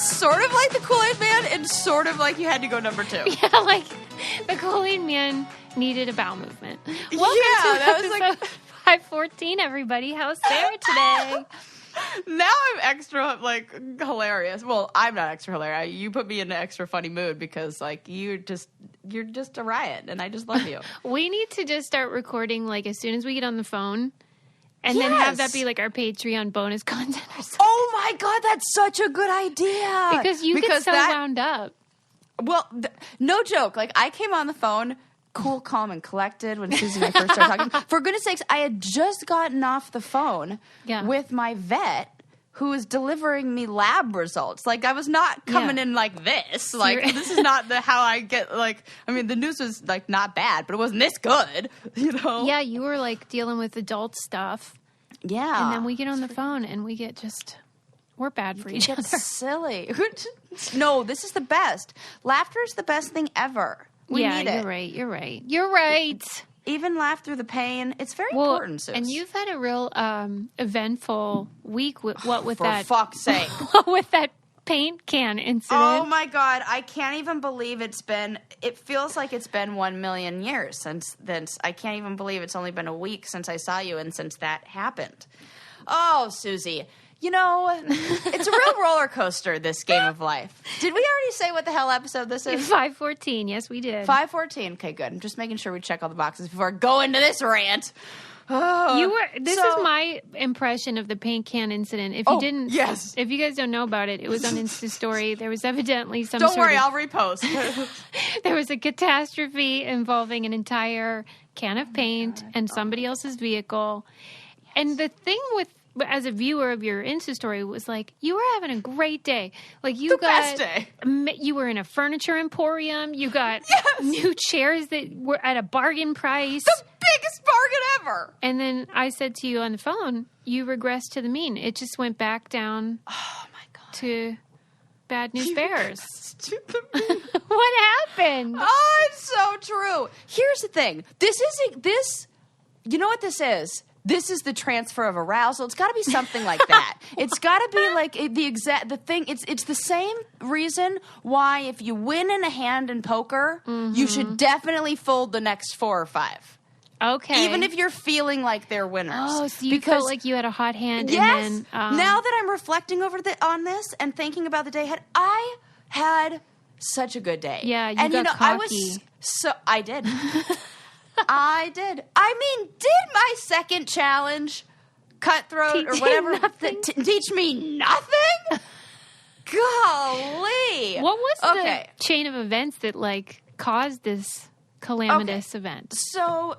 sort of like the Kool-Aid Man and sort of like you had to go number 2. Yeah, like the Kool-Aid Man needed a bowel movement. Welcome to that was episode 514, everybody. How's Sarah today? Now I'm extra, like, hilarious. Well, I'm not extra hilarious. You put me in an extra funny mood because, like, you're just a riot, and I just love you. We need to just start recording, like, as soon as we get on the phone, and then have that be, like, our Patreon bonus content or something. Oh, my God, that's such a good idea. Because you get so wound up. Well, no joke. Like, I came on the phone cool, calm, and collected when Susie and I first started talking. For goodness sakes, I had just gotten off the phone with my vet who was delivering me lab results. Like, I was not coming in like this. Like, this is not how I get, like, I mean, the news was, like, not bad, but it wasn't this good, you know? Yeah, you were, like, dealing with adult stuff. Yeah. And then we get on the phone and we get we're bad for each other. Silly. No, this is the best. Laughter is the best thing ever. We need it. You're right. Even laugh through the pain. It's very important, Sis. And you've had a real eventful week with For fuck's sake. with that paint can incident. Oh my God. I can't even believe it feels like it's been 1 million years since I can't even believe it's only been a week since I saw you and since that happened. Oh, Susie. You know, it's a real roller coaster, this game of life. Did we already say what the hell episode this is? 514. Yes, we did. 514. Okay, good. I'm just making sure we check all the boxes before I go into this rant. Oh, This is my impression of the paint can incident. If you guys don't know about it, it was on Insta Story. There was evidently some Don't worry, I'll repost. There was a catastrophe involving an entire can of paint and somebody else's vehicle. And the thing as a viewer of your Insta Story was like, you were having a great day. Like best day. You were in a furniture emporium. You got new chairs that were at a bargain price. The biggest bargain ever. And then I said to you on the phone, you regressed to the mean. It just went back down. Oh my God. To bad news bears. To the mean. What happened? Oh, it's so true. Here's the thing. You know what this is? This is the transfer of arousal. It's got to be something like that. It's got to be like the thing. It's the same reason why if you win in a hand in poker, you should definitely fold the next 4 or 5. Okay. Even if you're feeling like they're winners. Oh, so you felt like you had a hot hand. Yes. And then, now that I'm reflecting on this and thinking about the day ahead, I had such a good day. Yeah, you got cocky. I did. I did. I mean, did my second challenge, Cutthroat or whatever, teach me nothing? Golly. What was the chain of events that, like, caused this calamitous event? So,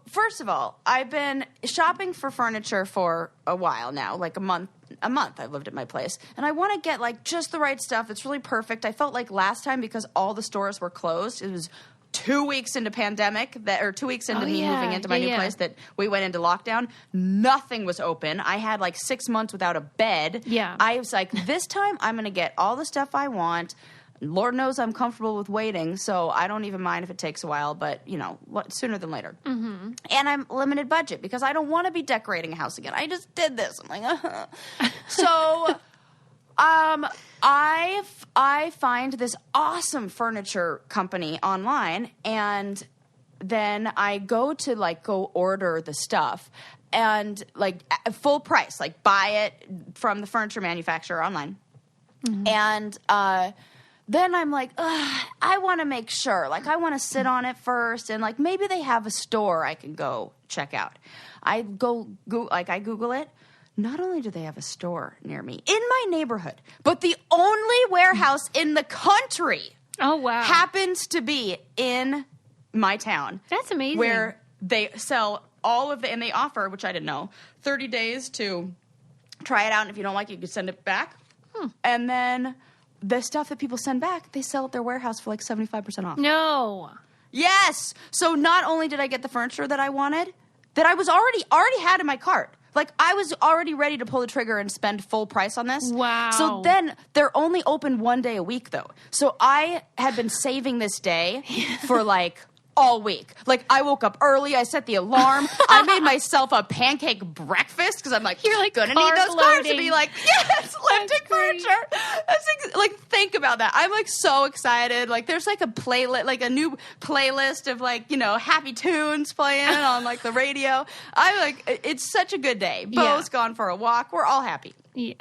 first of all, I've been shopping for furniture for a while now, like a month I've lived at my place. And I want to get, like, just the right stuff. It's really perfect. I felt like last time, because all the stores were closed, it was 2 weeks into pandemic, 2 weeks into me moving into my new place, that we went into lockdown. Nothing was open. I had like 6 months without a bed. Yeah. I was like, this time I'm going to get all the stuff I want. Lord knows I'm comfortable with waiting, so I don't even mind if it takes a while, but, you know, sooner than later. Mm-hmm. And I'm limited budget because I don't want to be decorating a house again. I just did this. I'm like, So... I find this awesome furniture company online, and then I go order the stuff, and like full price, like buy it from the furniture manufacturer online. Mm-hmm. And then I'm like, I want to make sure, like I want to sit on it first, and like maybe they have a store I can go check out. I Google it. Not only do they have a store near me in my neighborhood, but the only warehouse in the country happens to be in my town. That's amazing. Where they sell and they offer, which I didn't know, 30 days to try it out. And if you don't like it, you can send it back. And then the stuff that people send back, they sell at their warehouse for like 75% off. No. Yes. So not only did I get the furniture that I wanted, that I was already had in my cart. Like, I was already ready to pull the trigger and spend full price on this. Wow. So then, they're only open 1 day a week, though. So I had been saving this day for, like, all week. Like, I woke up early. I set the alarm. I made myself a pancake breakfast because I'm like, you're like, gonna need those carbs to be like, yes, lifting furniture. That's Like, think about that. I'm like so excited. Like, there's like a playlist, like a new playlist of like, you know, happy tunes playing on like the radio. I'm like, it's such a good day. Bo's gone for a walk. We're all happy. Yeah.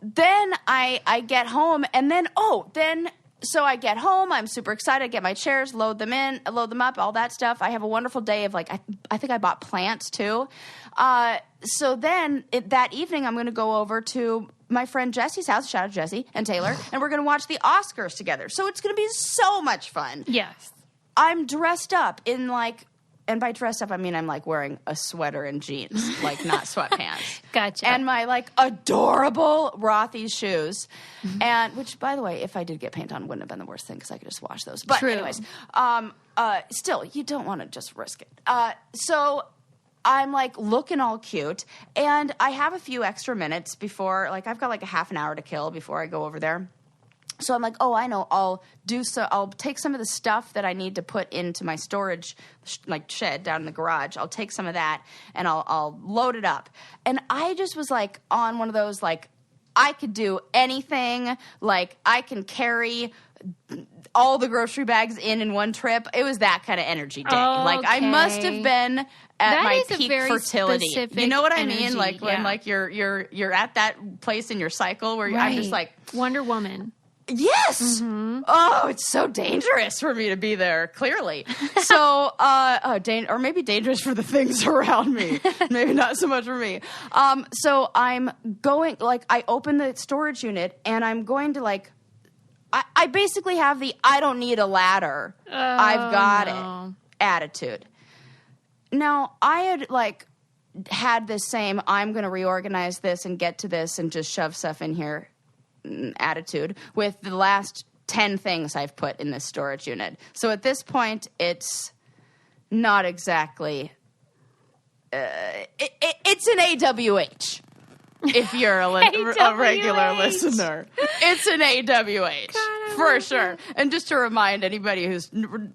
Then I get home, and then so I get home. I'm super excited. I get my chairs, load them up, all that stuff. I have a wonderful day of like I think I bought plants too. So then that evening, I'm going to go over to my friend Jesse's house. Shout out to Jesse and Taylor, and we're going to watch the Oscars together. So it's going to be so much fun. Yes. I'm dressed up in like. And by dressed up, I mean I'm like wearing a sweater and jeans, like not sweatpants. Gotcha. And my like adorable Rothy's shoes, and which, by the way, if I did get paint on, wouldn't have been the worst thing because I could just wash those. But True. anyways, still, you don't want to just risk it. So I'm like looking all cute, and I have a few extra minutes before, like I've got like a half an hour to kill before I go over there. So I'm like, oh, I know. I'll take some of the stuff that I need to put into my storage, like shed down in the garage. I'll take some of that and I'll load it up. And I just was like on one of those, like, I could do anything. Like, I can carry all the grocery bags in one trip. It was that kind of energy day. Oh, like, I must have been at my peak fertility. You know what I mean? Like when like you're at that place in your cycle where I'm just like Wonder Woman. Yes. Mm-hmm. Oh, it's so dangerous for me to be there, clearly. So, or maybe dangerous for the things around me. Maybe not so much for me. So I'm going, like, I open the storage unit and I'm going to, like, I basically have the I don't need a ladder. I've got it attitude. Now, I had, like, had this same I'm going to reorganize this and get to this and just shove stuff in here attitude with the last 10 things I've put in this storage unit. So at this point, it's not exactly... it's an AWH, if you're a regular listener. It's an AWH, for sure. And just to remind anybody who's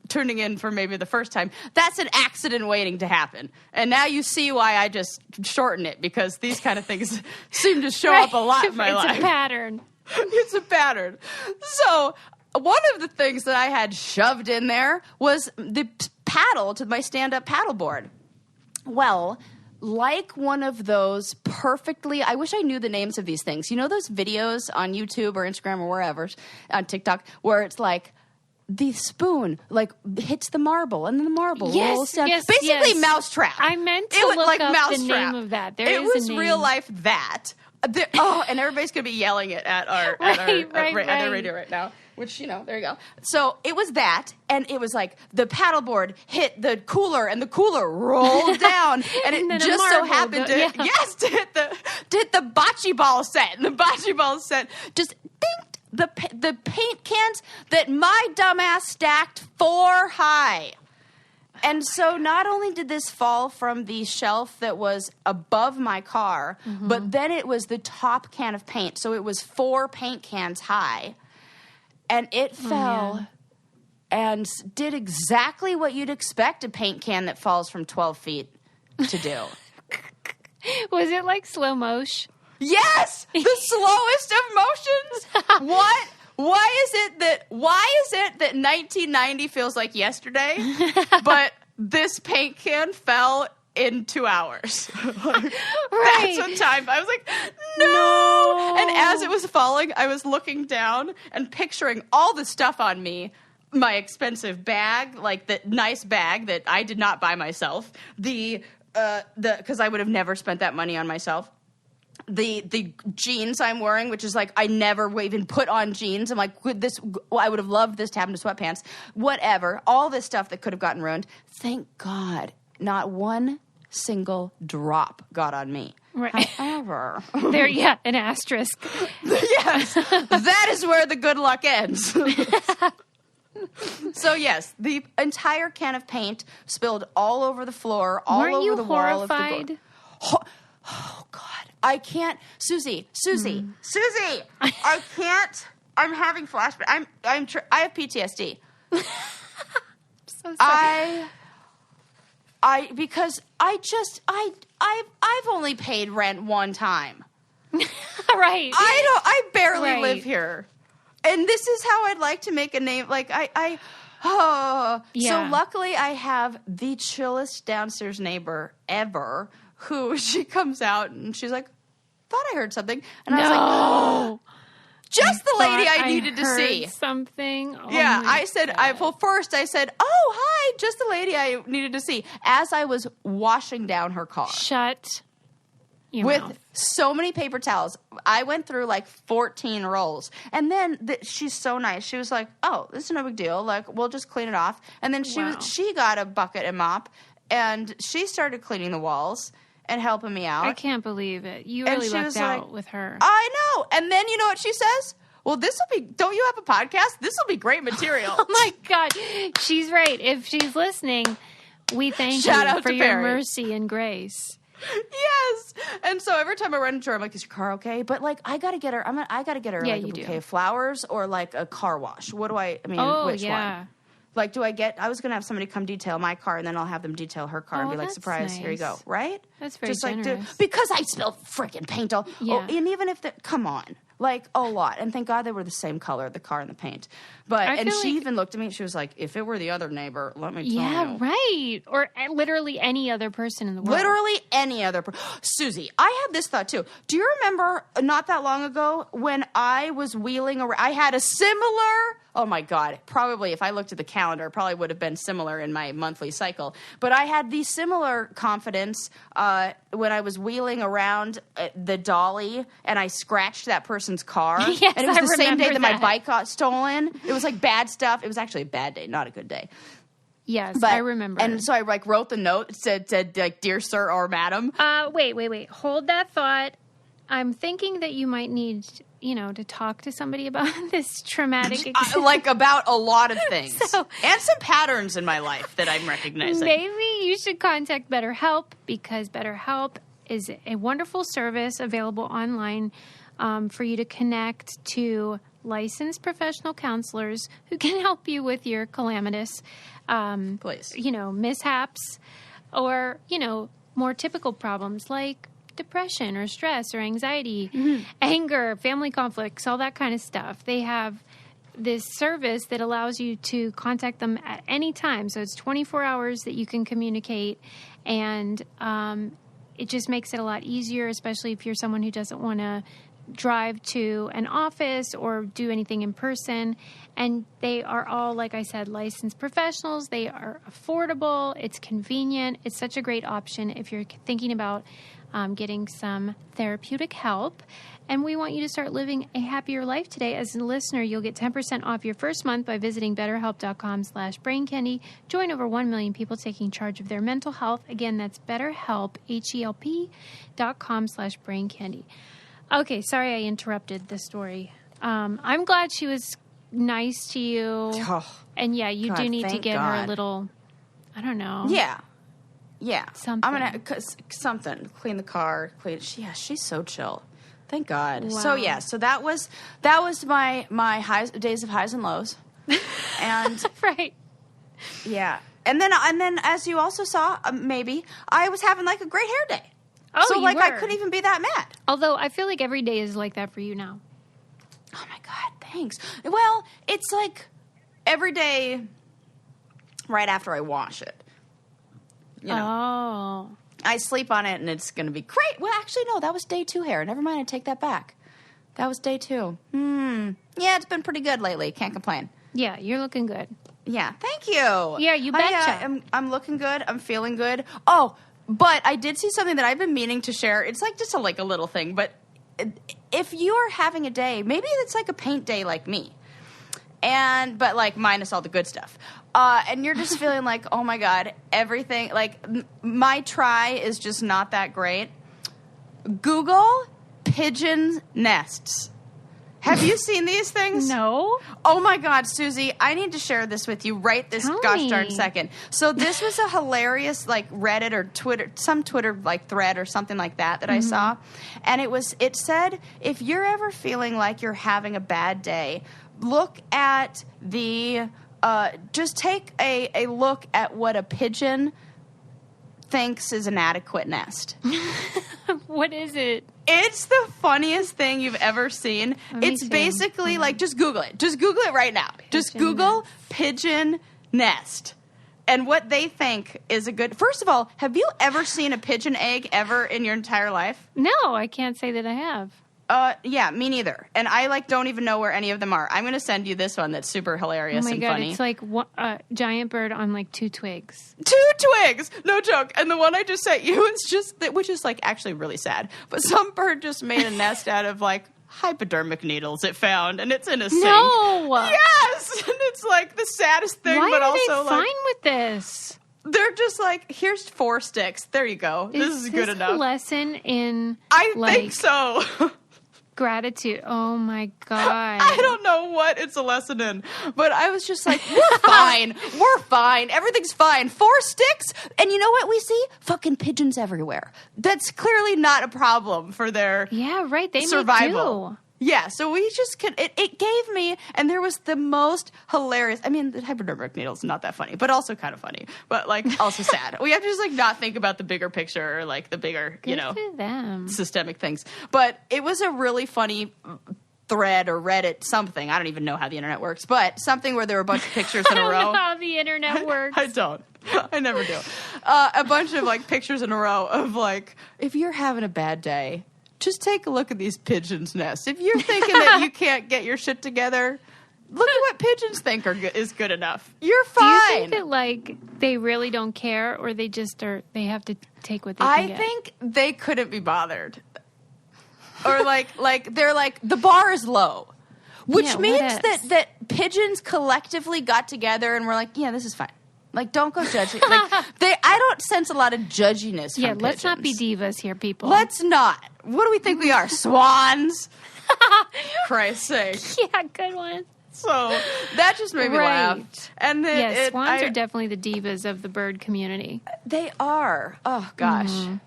tuning in for maybe the first time, that's an accident waiting to happen. And now you see why I just shorten it, because these kind of things seem to show up a lot in my life. It's a pattern. It's a pattern. So one of the things that I had shoved in there was the paddle to my stand-up paddleboard. Well, like one of those perfectly, I wish I knew the names of these things. You know those videos on YouTube or Instagram or wherever, on TikTok, where it's like the spoon like hits the marble and then the marble rolls down. Basically mousetrap. I meant to look like up the name of that. It was real life that. And everybody's going to be yelling it at our radio right now, which, you know, there you go. So it was that, and it was like the paddleboard hit the cooler, and the cooler rolled down, and it just so happened to hit the bocce ball set, and the bocce ball set just dinked the paint cans that my dumbass stacked 4 high. And so not only did this fall from the shelf that was above my car, but then it was the top can of paint. So it was 4 paint cans high. And it fell and did exactly what you'd expect a paint can that falls from 12 feet to do. Was it like slow motion? Yes! The slowest of motions! What? Why is it that 1990 feels like yesterday, but this paint can fell in 2 hours? That's what time. I was like, no! And as it was falling, I was looking down and picturing all the stuff on me. My expensive bag, like the nice bag that I did not buy myself. Because I would have never spent that money on myself. The jeans I'm wearing, which is like I never even put on jeans. I'm like, I would have loved this to happen to sweatpants. Whatever. All this stuff that could have gotten ruined. Thank God, not one single drop got on me. Right. However, an asterisk. Yes, that is where the good luck ends. So yes, the entire can of paint spilled all over the floor, all Weren't over you the horrified? wall of the Oh God, I can't, Susie, I can't. I'm having flashbacks. I have PTSD. So sorry. Because I've only paid rent one time. Right. I barely Right. live here. And this is how I'd like to make a name. Like, So luckily I have the chillest downstairs neighbor ever who she comes out and she's like, thought I heard something. And I was like, just the lady I needed to see. Something. Oh Yeah, I said, first I said, oh, hi, just the lady I needed to see. As I was washing down her car. Shut your with mouth. so many paper towels. I went through like 14 rolls. And then she's so nice. She was like, oh, this is no big deal. Like, we'll just clean it off. And then she got a bucket and mop, and she started cleaning the walls and helping me out. I can't believe it. You really lucked out with her. I know. And then you know what she says? Well, this will be, don't you have a podcast? This will be great material. Oh my God. She's right. If she's listening, we thank you for your mercy and grace. Yes. And so every time I run into her, I'm like, is your car okay? But like, I got to get her, I got to get her like a bouquet of flowers or like a car wash. Which one? Like, I was going to have somebody come detail my car, and then I'll have them detail her car and be like, surprise, nice. Here you go. Right? That's very generous. Like, because I spilled freaking paint all. Yeah. Oh, and even if come on. Like, a lot. And thank God they were the same color, the car and the paint. But, she even looked at me and she was like, if it were the other neighbor, let me tell you. Yeah, right. Or literally any other person in the world. Literally any other person. Susie, I had this thought too. Do you remember not that long ago when I was wheeling around? I had a similar, oh my God, probably if I looked at the calendar, it probably would have been similar in my monthly cycle. But I had the similar confidence when I was wheeling around the dolly and I scratched that person's car. Yes, and it was the same day that my bike got stolen. It was like bad stuff. It was actually a bad day, not a good day. Yes, I remember. And so I like wrote the note, said like, dear sir or madam. Wait. Hold that thought. I'm thinking that you might need, to talk to somebody about this traumatic experience. Like about a lot of things. And some patterns in my life that I'm recognizing. Maybe you should contact BetterHelp, because BetterHelp is a wonderful service available online for you to connect to licensed professional counselors who can help you with your calamitous, mishaps or, more typical problems like depression or stress or anxiety, anger, family conflicts, all that kind of stuff. They have this service that allows you to contact them at any time. So it's 24 hours that you can communicate, and it just makes it a lot easier, especially if you're someone who doesn't want to drive to an office or do anything in person. And they are all, like I said, licensed professionals. They are affordable. It's convenient. It's such a great option if you're thinking about getting some therapeutic help. And we want you to start living a happier life today. As a listener, you'll get 10% off your first month by visiting BetterHelp.com/braincandy. Join over 1 million people taking charge of their mental health. Again, that's BetterHelp, HELP.com/braincandy. Okay, sorry I interrupted the story. I'm glad she was nice to you. Oh, and yeah, you do need to get her a little, I don't know. Yeah. Something. I'm going to, something. Clean the car. She's so chill. Thank God. Wow. So that was my days of highs and lows. And right. Yeah. And then as you also saw, maybe, I was having like a great hair day. Oh, so like were. I couldn't even be that mad. Although I feel like every day is like that for you now. Oh my God, thanks. Well, it's like every day right after I wash it. Oh. I sleep on it and it's going to be great. Well, actually, no, that was day 2 hair. Never mind, I take that back. That was day 2. Yeah, it's been pretty good lately. Can't complain. Yeah, you're looking good. Yeah, thank you. Yeah, you betcha. I'm looking good. I'm feeling good. Oh, but I did see something that I've been meaning to share. It's like just a little thing. But if you're having a day, maybe it's like a paint day like me. But like minus all the good stuff. And you're just feeling like, oh my God, everything, like my try is just not that great. Google pigeon nests. Have you seen these things? No. Oh my God, Susie, I need to share this with you right this gosh darn second. So this was a hilarious like Reddit or Twitter, some Twitter like thread or something like that I saw. And it said, if you're ever feeling like you're having a bad day, look at just take a look at what a pigeon thinks is an adequate nest. What is it? It's the funniest thing you've ever seen. It's basically like, just Google it. Just Google it right now. Just Google pigeon nest. And what they think is a good... First of all, have you ever seen a pigeon egg ever in your entire life? No, I can't say that I have. Yeah, me neither. And I don't even know where any of them are. I'm going to send you this one that's super hilarious and funny. It's like a giant bird on like 2 twigs. 2 twigs! No joke. And the one I just sent you is just... Which is like actually really sad. But some bird just made a nest out of like hypodermic needles it found, and it's in a sink. No! Yes! And it's like the saddest thing, Why but are also they fine with this? They're just like, here's 4 sticks. There you go. This is good enough. A lesson in I think so. Gratitude. Oh my God. I don't know what it's a lesson in, but I was just like, we're fine. We're fine. Everything's fine. 4 sticks. And you know what we see? Fucking pigeons everywhere. That's clearly not a problem for their They survival. Make do. Yeah, so we just could, it gave me, and there was the most hilarious, I mean, the hypodermic needle's not that funny, but also kind of funny, but like also sad. We have to just like not think about the bigger picture or like the bigger, Good for them. systemic things. But it was a really funny thread or Reddit something. I don't even know how the internet works, but something where there were a bunch of pictures in a row. I don't know how the internet works. I don't. I never do. A bunch of like pictures in a row of like, if you're having a bad day, just take a look at these pigeons' nests. If you're thinking that you can't get your shit together, look at what pigeons think is good enough. You're fine. Do you think that like they really don't care, or they just they have to take what they can get? I think they couldn't be bothered, or like they're like the bar is low, which means that pigeons collectively got together and were like, yeah, this is fine. Like, don't go judging. Like, I don't sense a lot of judginess from let's pigeons. not be divas here, people. Let's not. What do we think we are? Swans? Christ's sake. Yeah, good one. So that just made me laugh. And then swans are definitely the divas of the bird community. They are. Oh, gosh. Mm-hmm.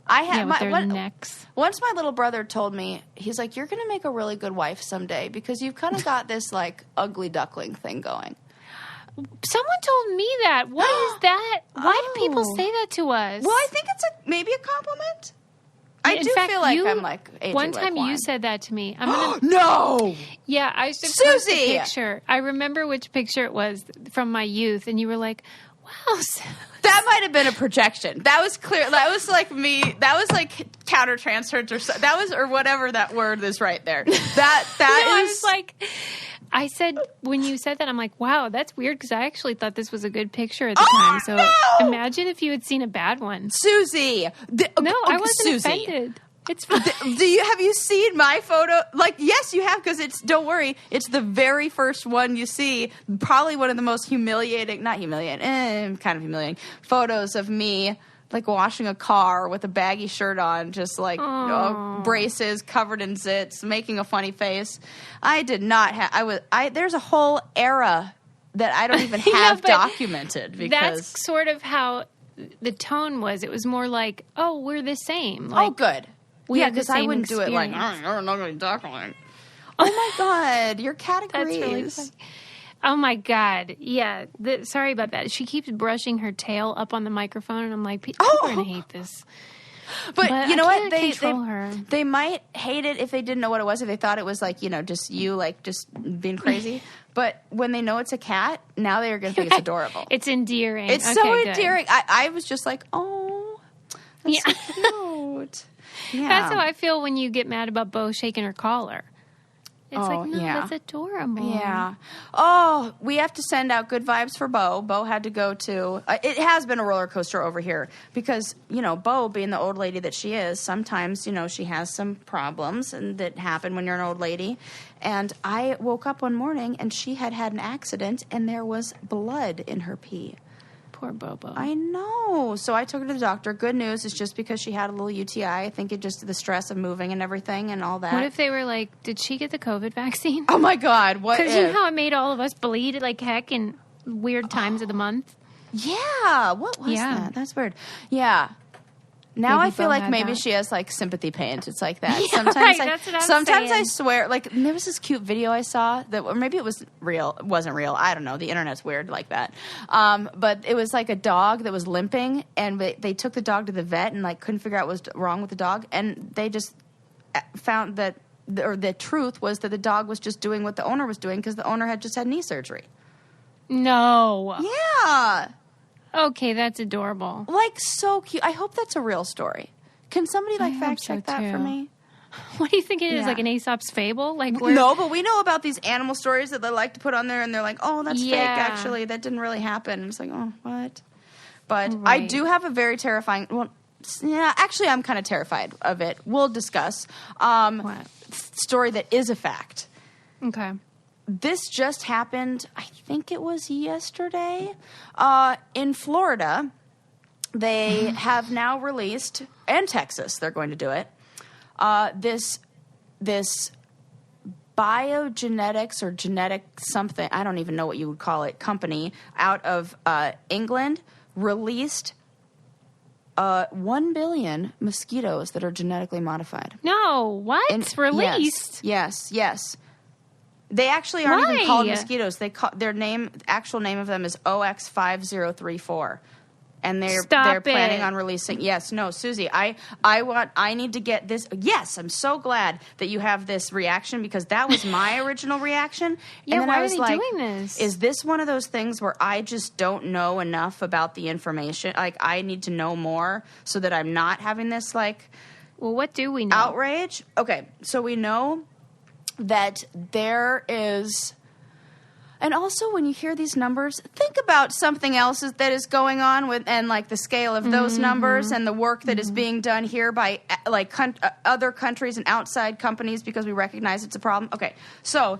I had with their necks. Once my little brother told me, he's like, you're going to make a really good wife someday because you've kind of got this, like, ugly duckling thing going. Someone told me that. What is that? Why do people say that to us? Well, I think it's maybe a compliment. I do feel like I'm like aging one time like you said that to me. I'm gonna, no. Yeah, I should post a picture. I remember which picture it was from my youth, and you were like, "Wow." That might have been a projection. That was clear. That was like me. That was like countertransference or whatever that word is right there. That no, I was like. I said, when you said that, I'm like, wow, that's weird because I actually thought this was a good picture at the time. So imagine if you had seen a bad one. Susie. No, I wasn't offended. It's fine. Have you seen my photo? Like, yes, you have, because don't worry, it's the very first one you see. Probably one of the most kind of humiliating photos of me. Like washing a car with a baggy shirt on, just like braces covered in zits, making a funny face. I did not have. There's a whole era that I don't even have documented because that's sort of how the tone was. It was more like, oh, we're the same. Like, good. Yeah, because I wouldn't do it like I'm not going to document. Oh my God, your categories. That's really funny. Oh, my God. Yeah. Sorry about that. She keeps brushing her tail up on the microphone, and I'm like, people are going to hate this. But you know what? They might hate it if they didn't know what it was, if they thought it was like, just you, like, just being crazy. But when they know it's a cat, now they're going to think it's adorable. It's endearing. It's so endearing. I was just like, oh, that's so cute. Yeah. That's how I feel when you get mad about Bo shaking her collar. It's like, no, that's adorable. Yeah. Oh, we have to send out good vibes for Bo. Bo had to go to... it has been a roller coaster over here because, Bo, being the old lady that she is, sometimes, she has some problems and that happen when you're an old lady. And I woke up one morning and she had an accident and there was blood in her pee. Poor Bobo. I know. So I took her to the doctor. Good news is just because she had a little UTI. I think it just the stress of moving and everything and all that. What if they were like, did she get the COVID vaccine? Oh my God. What? Because you know how it made all of us bleed like heck in weird times of the month? Yeah. What was that? That's weird. Yeah. Now maybe I feel like maybe she has like sympathy pain. It's like that. Yeah, sometimes that's what I'm sometimes saying. I swear, like there was this cute video I saw that, or maybe it was real. It wasn't real. I don't know. The internet's weird like that. But it was like a dog that was limping, and they took the dog to the vet and like couldn't figure out what was wrong with the dog, and they just found that, or the truth was that the dog was just doing what the owner was doing because the owner had just had knee surgery. No. Yeah. Okay, that's adorable. Like, so cute. I hope that's a real story. Can somebody, like, I fact hope so, check that too. for me? What do you think it is? Yeah. Like an Aesop's fable? Like No, but we know about these animal stories that they like to put on there, and they're like, oh, that's fake, actually. That didn't really happen. And it's like, oh, what? But I Right. do have a very terrifying... Well, yeah, actually, I'm kind of terrified of it. We'll discuss. What? Story that is a fact. Okay. This just happened, I think it was yesterday, in Florida. They have now released, and Texas, they're going to do it, this biogenetics or genetic something, I don't even know what you would call it, company out of England released 1 billion mosquitoes that are genetically modified. No, what? Released? Yes. They actually aren't even called Why? mosquitoes. They call their actual name of them is OX5034. And they're Stop planning it. on releasing. Yes, no, Susie, I need to get this. Yes, I'm so glad that you have this reaction because that was my original reaction. Yeah, and then why I are was they like, doing this? Is this one of those things where I just don't know enough about the information? Like, I need to know more so that I'm not having this, like, Well, what do we know? outrage? Okay, so we know that there is... And also, when you hear these numbers, think about something else that is going on with, and like the scale of those numbers and the work that is being done here by like other countries and outside companies because we recognize it's a problem. Okay, so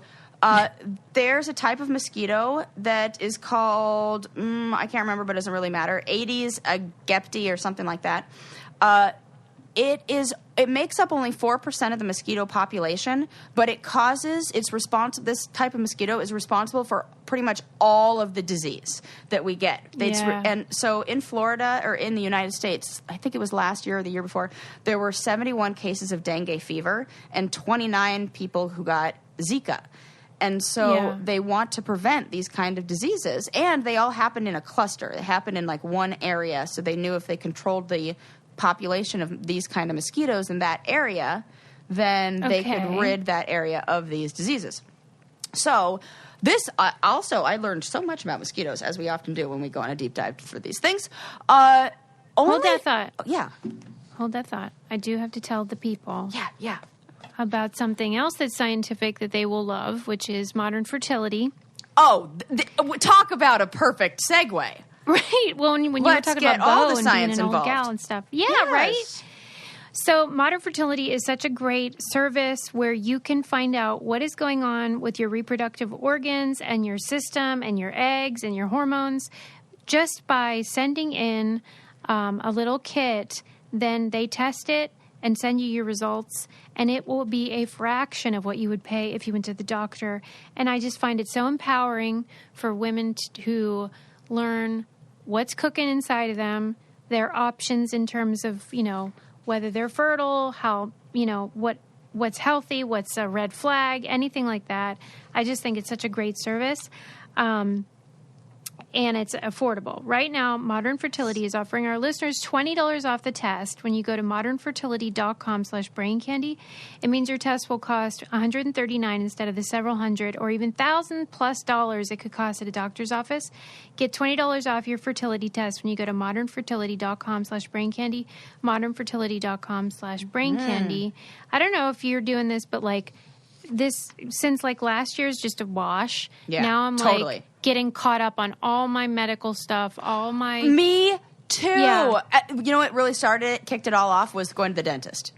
there's a type of mosquito that is called I can't remember, but it doesn't really matter. Aedes aegypti or something like that. It makes up only 4% of the mosquito population, but this type of mosquito is responsible for pretty much all of the disease that we get. And so in Florida, or in the United States, I think it was last year or the year before, there were 71 cases of dengue fever and 29 people who got Zika. And so they want to prevent these kind of diseases. And they all happened in a cluster. They happened in like one area. So they knew if they controlled the population of these kind of mosquitoes in that area, then they could rid that area of these diseases. So this I learned so much about mosquitoes, as we often do when we go on a deep dive for these things. Hold that thought. Yeah. Hold that thought. I do have to tell the people Yeah. about something else that's scientific that they will love, which is modern fertility. Oh, talk about a perfect segue. Right. Well, when you were talking about all Bo the and science being an old involved. gal and stuff. Yeah, Yes. right? So modern fertility is such a great service where you can find out what is going on with your reproductive organs and your system and your eggs and your hormones just by sending in a little kit. Then they test it and send you your results, and it will be a fraction of what you would pay if you went to the doctor. And I just find it so empowering for women who learn what's cooking inside of them, their options in terms of, whether they're fertile, how, what's healthy, what's a red flag, anything like that. I just think it's such a great service. And it's affordable. Right now, Modern Fertility is offering our listeners $20 off the test when you go to modernfertility.com/braincandy. It means your test will cost $139 instead of the several hundred or even $1,000+ it could cost at a doctor's office. Get $20 off your fertility test when you go to modernfertility.com/braincandy, modernfertility.com/braincandy. I don't know if you're doing this, but like this, since like last year's just a wash. Yeah, now I'm totally. like getting caught up on all my medical stuff, all my... Me too. Yeah. You know what really kicked it all off was going to the dentist.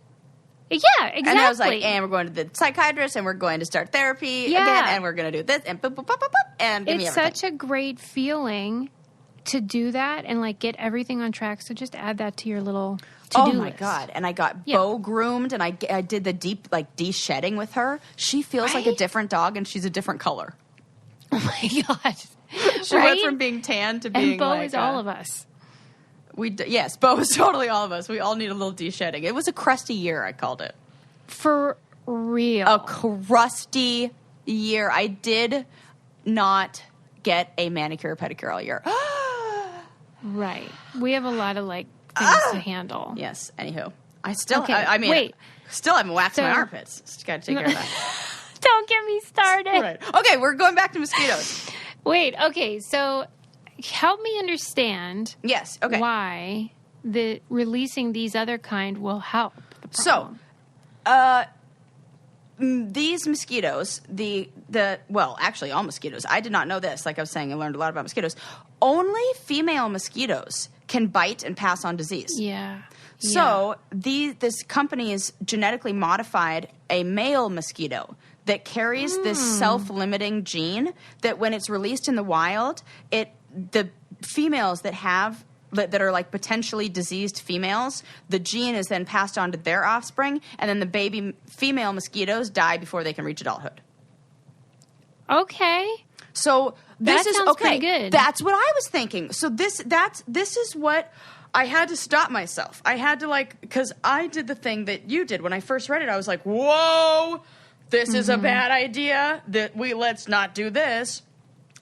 Yeah, exactly. And I was like, and we're going to the psychiatrist, and we're going to start therapy again, and we're going to do this, and boop, boop, boop, boop, boop, and give me it's everything. such a great feeling to do that and like get everything on track. So just add that to your little to-do Oh my list. God. And I got Bo groomed, and I did the deep, like, de-shedding with her. She feels like a different dog, and she's a different color. Oh my God. She went from being tan to being and Bo like... is all of us. Yes, Bo is totally all of us. We all need a little de-shedding. It was a crusty year, I called it. For real. A crusty year. I did not get a manicure, pedicure all year. Right. We have a lot of like things to handle. Yes, anywho. I still, Okay, I mean, wait. still haven't waxed my So- armpits. Just got to take care of that. Don't get me started. Right. Okay, we're going back to mosquitoes. Wait, okay, so help me understand Yes. Okay. why the releasing these other kind will help the So, problem. these mosquitoes, well, actually all mosquitoes. I did not know this. Like I was saying, I learned a lot about mosquitoes. Only female mosquitoes can bite and pass on disease. Yeah. So this company has genetically modified a male mosquito that carries this self-limiting gene that when it's released in the wild, the females that are like potentially diseased females, the gene is then passed on to their offspring, and then the baby female mosquitoes die before they can reach adulthood. Okay. So this That is sounds okay. pretty good. That's what I was thinking. So this is what I had to stop myself. I had to because I did the thing that you did when I first read it. I was like, whoa, this is a bad idea. Let's not do this.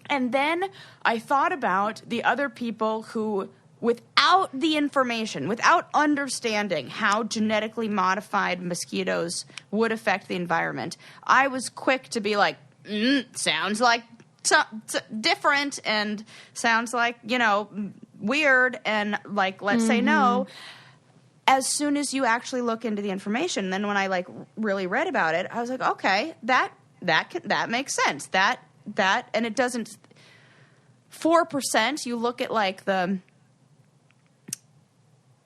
And then I thought about the other people who, without the information, without understanding how genetically modified mosquitoes would affect the environment, I was quick to be like, sounds like different and sounds like, weird, and let's say no. As soon as you actually look into the information, then when I really read about it, I was like, okay, that makes sense. That and it doesn't 4%. You look at the.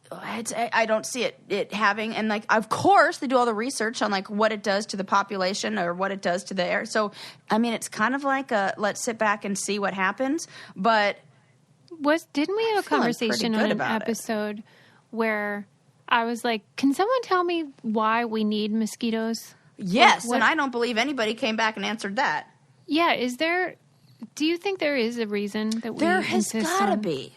I don't see it having, and of course they do all the research on what it does to the population or what it does to the air. So I mean, it's kind of like let's sit back and see what happens. But Didn't we have a conversation on an episode where I was like, can someone tell me why we need mosquitoes? Yes, and I don't believe anybody came back and answered that. Yeah, do you think there is a reason that we There has insist got to on? be.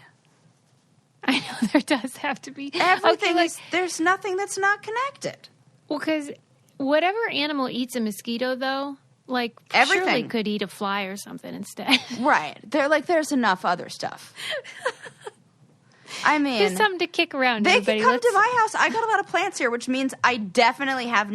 I know there does have to be. Everything there's nothing that's not connected. Well, because whatever animal eats a mosquito, though, surely Everything. could eat a fly or something instead. Right. There's enough other stuff. I mean, There's something to kick around. they everybody. can come to my house. I got a lot of plants here, which means I definitely have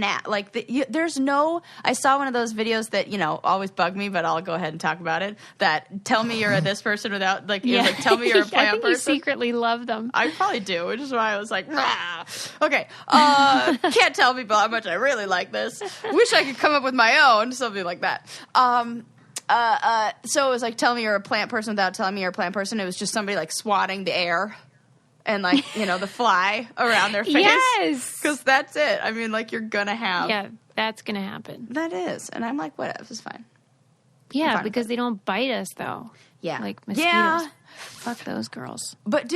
there's no. I saw one of those videos that always bug me, but I'll go ahead and talk about it. That tell me you're this person without tell me you're a plant I think person. you secretly love them. I probably do, which is why I was like, rah. Okay, can't tell people how much I really like this. Wish I could come up with my own, something like that. So it was tell me you're a plant person without telling me you're a plant person. It was just somebody swatting the air and the fly around their face. Yes, Because that's it. I mean, you're gonna have. Yeah, that's gonna happen. That is, and I'm like, whatever, it's fine. Yeah, fine because with they don't bite us though. Yeah, Like mosquitoes. Yeah. Fuck those girls. But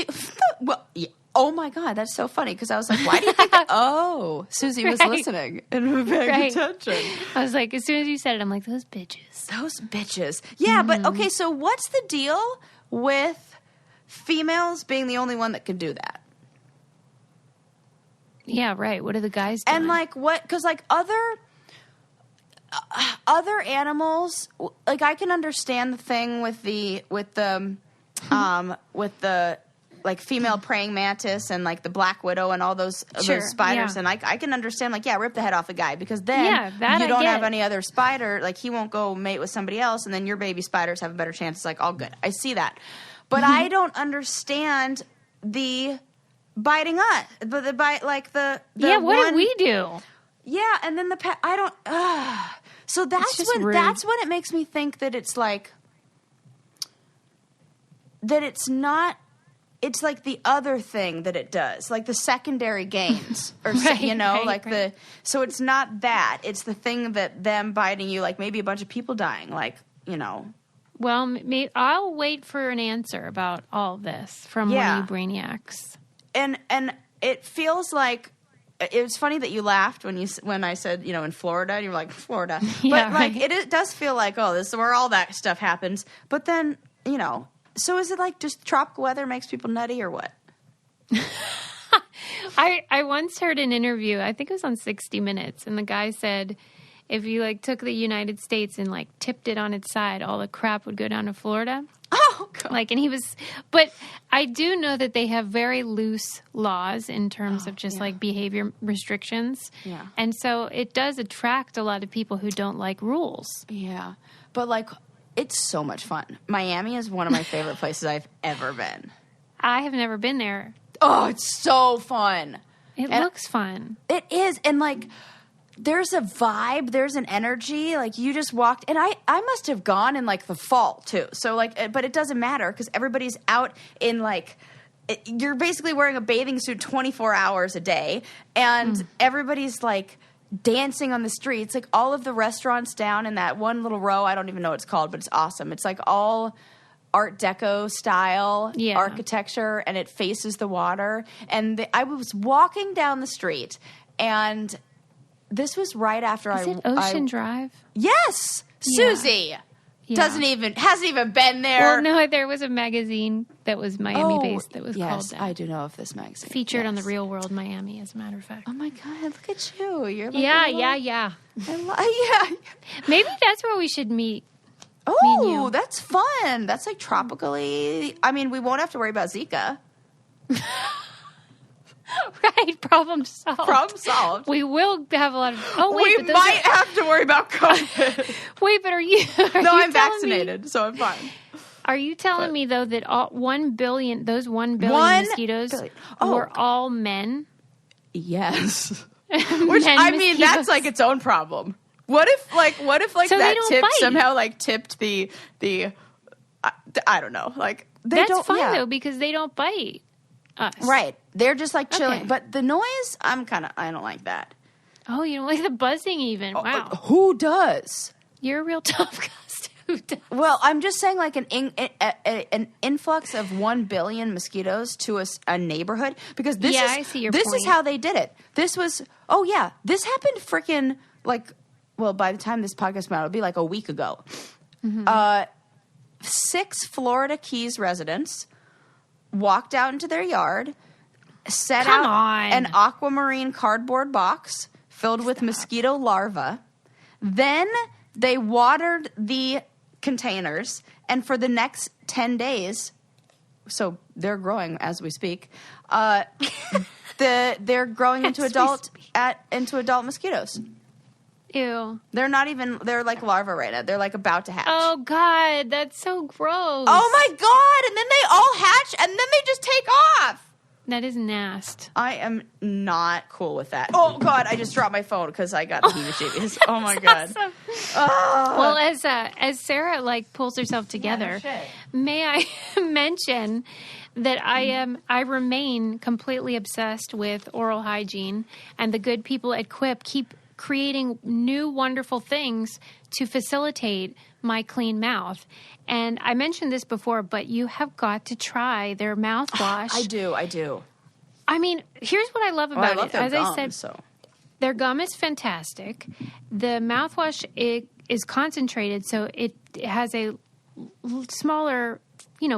yeah. Oh my God, that's so funny because I was like, why do you think that? Oh, Susie was Right. listening and paying Right. attention. I was like, as soon as you said it, I'm like, those bitches. Those bitches. Yeah, but okay, so what's the deal with females being the only one that can do that? Yeah, right. What are the guys doing? And what? Because other animals, I can understand the thing with the female praying mantis and the black widow and all those spiders, yeah. and I can understand rip the head off a guy because then that you I don't get. have any other spider, he won't go mate with somebody else, and then your baby spiders have a better chance. It's all good. I see that, but I don't understand the biting us, but the bite the what one, do we do? yeah, and then the pet. I don't. So that's just when rude. that's when it makes me think that it's that it's not. It's the other thing that it does, the secondary gains, or Right. So it's not that. It's the thing that them biting you, maybe a bunch of people dying, Well, I'll wait for an answer about all this from one of you brainiacs. And it feels like. It was funny that you laughed when I said, in Florida, and you were like, Florida. Yeah, But, right. it does feel like, this is where all that stuff happens. But then, so is it just tropical weather makes people nutty or what? I once heard an interview, I think it was on 60 Minutes, and the guy said if you took the United States and tipped it on its side, all the crap would go down to Florida. Oh! Oh, God. And he was, but I do know that they have very loose laws in terms of just behavior restrictions. Yeah. And so it does attract a lot of people who don't like rules. Yeah. But it's so much fun. Miami is one of my favorite places I've ever been. I have never been there. Oh, it's so fun. It looks fun. It is. And there's a vibe, there's an energy. You just walked, and I must have gone in the fall too. So but it doesn't matter because everybody's out in you're basically wearing a bathing suit 24 hours a day, and everybody's dancing on the streets. All of the restaurants down in that one little row, I don't even know what it's called, but it's awesome. It's all Art Deco style architecture, and it faces the water. And I was walking down the street, and this was right after Is it Ocean Drive? Yes, Susie hasn't even been there. Well, no, there was a magazine that was Miami based that was called that. I do know of this magazine. Featured on the Real World Miami, as a matter of fact. Oh my God, look at you! You're yeah. Maybe that's where we should meet. Oh, that's fun. That's tropically. I mean, we won't have to worry about Zika. Right, problem solved. We will have a lot of. Oh wait, we might have to worry about COVID. Wait, but are you? No, I'm vaccinated, so I'm fine. Are you telling me though that those 1 billion mosquitoes were all men? Yes. Which I mean, that's its own problem. What if so that tip somehow tipped the I don't know that's fine though because they don't bite us. Right, they're just chilling. Okay. But the noise, I don't like that. Oh, you don't like the buzzing even? Wow, who does? You're a real tough guy. Who does? Well, I'm just saying an influx of 1 billion mosquitoes to a neighborhood because I see your this point. is how they did it. This was this happened freaking well, by the time this podcast came out, it'll be a week ago. Mm-hmm. 6 Florida Keys residents walked out into their yard, set out an aquamarine cardboard box filled with mosquito larvae. Then they watered the containers, and for the next 10 days, so they're growing as we speak, they're growing into adult mosquitoes. Ew. They're not even, they're larvae right now. They're about to hatch. Oh, God. That's so gross. Oh, my God. And then they all hatch, and then they just take off. That is nasty. I am not cool with that. Oh, God. I just dropped my phone because I got the heebie-jeebies. Oh, my God. Awesome. Well, as Sarah, pulls herself together, may I mention that I remain completely obsessed with oral hygiene, and the good people at Quip keep creating new wonderful things to facilitate my clean mouth. And I mentioned this before, but you have got to try their mouthwash. I do. I mean, here's what I love about it. As I said, their gum is fantastic. The mouthwash is concentrated, so it has a smaller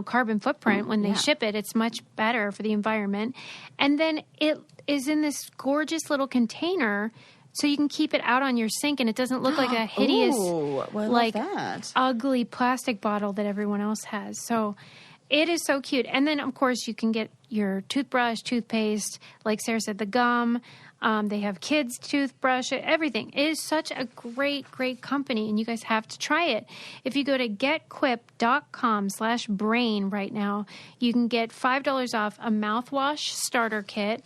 carbon footprint when they ship it. It's much better for the environment. And then it is in this gorgeous little container, so you can keep it out on your sink, and it doesn't look like a hideous, ugly plastic bottle that everyone else has. So it is so cute. And then, of course, you can get your toothbrush, toothpaste, like Sarah said, the gum. They have kids' toothbrush, everything. It is such a great, great company, and you guys have to try it. If you go to getquip.com/brain right now, you can get $5 off a mouthwash starter kit.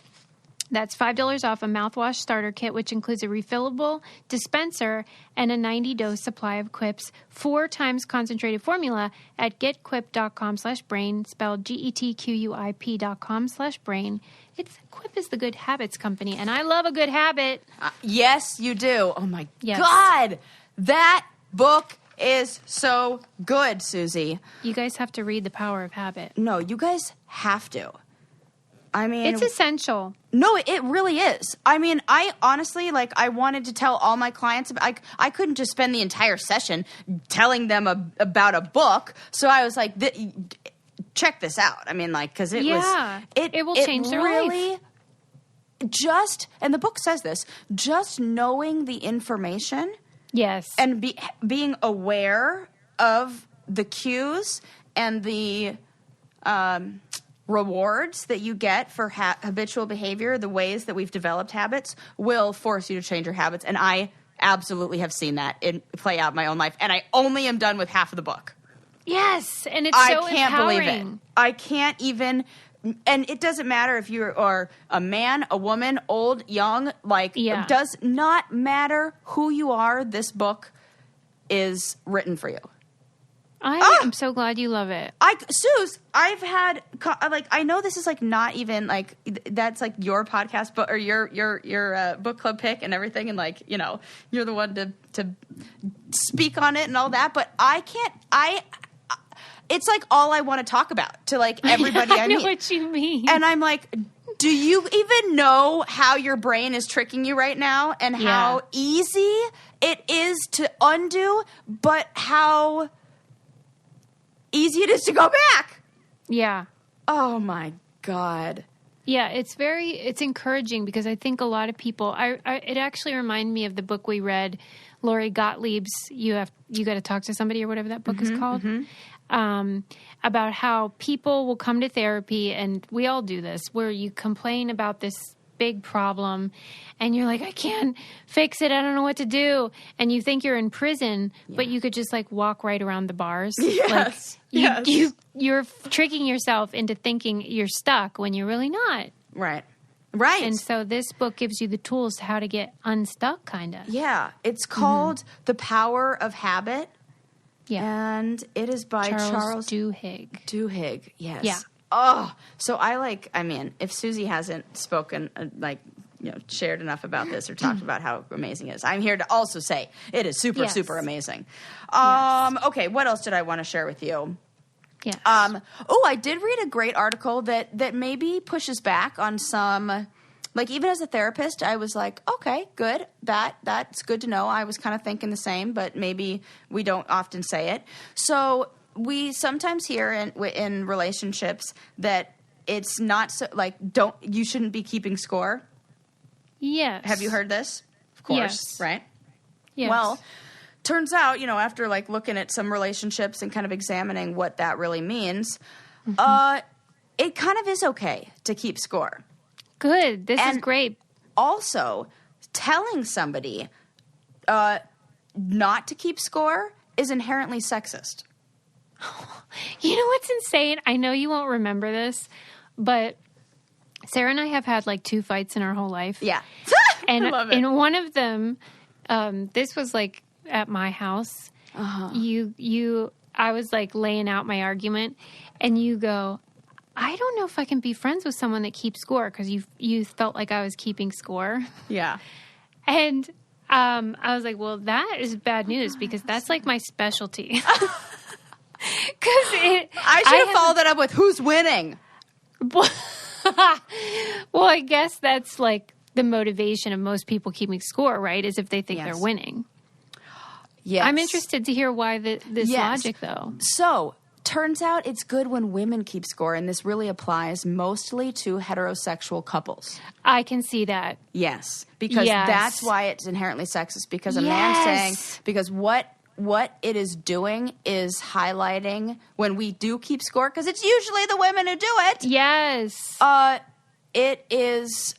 That's $5 off a mouthwash starter kit, which includes a refillable dispenser and a 90-dose supply of Quip's 4 times concentrated formula at getquip.com/brain, spelled GETQUIP.com/brain. Quip is the Good Habits company, and I love a good habit. Yes, you do. Oh, my God. That book is so good, Susie. You guys have to read The Power of Habit. No, you guys have to. I mean, it's essential. No, it really is. I mean, I honestly, I wanted to tell all my clients, I couldn't just spend the entire session telling them about a book. So I was like, check this out. I mean, because it will change their life. And the book says this, just knowing the information. Yes. And being aware of the cues the rewards that you get for habitual behavior, the ways that we've developed habits, will force you to change your habits. And I absolutely have seen that play out in my own life. And I only am done with half of the book. Yes, and it's so I can't empowering. believe it. I can't even... And it doesn't matter if you are a man, a woman, old, young. It does not matter who you are. This book is written for you. I'm so glad you love it. Suze, I've had I know this is not even that's your podcast, but or your book club pick and everything, and you're the one to speak on it and all that. But I can't. It's all I want to talk about to everybody I meet. I know what you mean. And I'm like, do you even know how your brain is tricking you right now, and how easy it is to undo, but how easy it is to go back? Yeah. Oh my God. Yeah, it's encouraging, because I think a lot of people, it actually reminded me of the book we read, Lori Gottlieb's You Got to Talk to Somebody, or whatever that book is called. About how people will come to therapy, and we all do this, where you complain about this big problem and you're like, I can't fix it. I don't know what to do. And you think you're in prison, but you could just walk right around the bars. Yes. You're tricking yourself into thinking you're stuck when you're really not. Right. Right. And so this book gives you the tools to how to get unstuck, kind of. Yeah. It's called The Power of Habit. Yeah. And it is by Charles Duhigg. Duhigg, yes. Yeah. Oh, so if Susie hasn't spoken, shared enough about this or talked about how amazing it is, I'm here to also say it is super, super amazing. Okay, what else did I want to share with you? Yes. I did read a great article that maybe pushes back on some... even as a therapist, I was like, okay, good. That's good to know. I was kind of thinking the same, but maybe we don't often say it. So we sometimes hear in relationships that it's not so, you shouldn't be keeping score. Yes. Have you heard this? Of course, yes. Right? Yes. Well, turns out, after looking at some relationships and kind of examining what that really means, it kind of is okay to keep score. Good. This is great. Also, telling somebody not to keep score is inherently sexist. You know what's insane? I know you won't remember this, but Sarah and I have had 2 fights in our whole life. Yeah. And I love it. in one of them, this was at my house. I was laying out my argument, and you go, I don't know if I can be friends with someone that keeps score, because you felt like I was keeping score. Yeah. And I was like, well, that is bad news, because that's my specialty. I should have followed that up with who's winning. Well, I guess that's the motivation of most people keeping score, right? Is if they think they're winning. Yes. I'm interested to hear why this logic, though. So... turns out it's good when women keep score, and this really applies mostly to heterosexual couples. I can see that. Yes, because that's why it's inherently sexist, because a man saying, because what it is doing is highlighting when we do keep score, because it's usually the women who do it. Yes. It is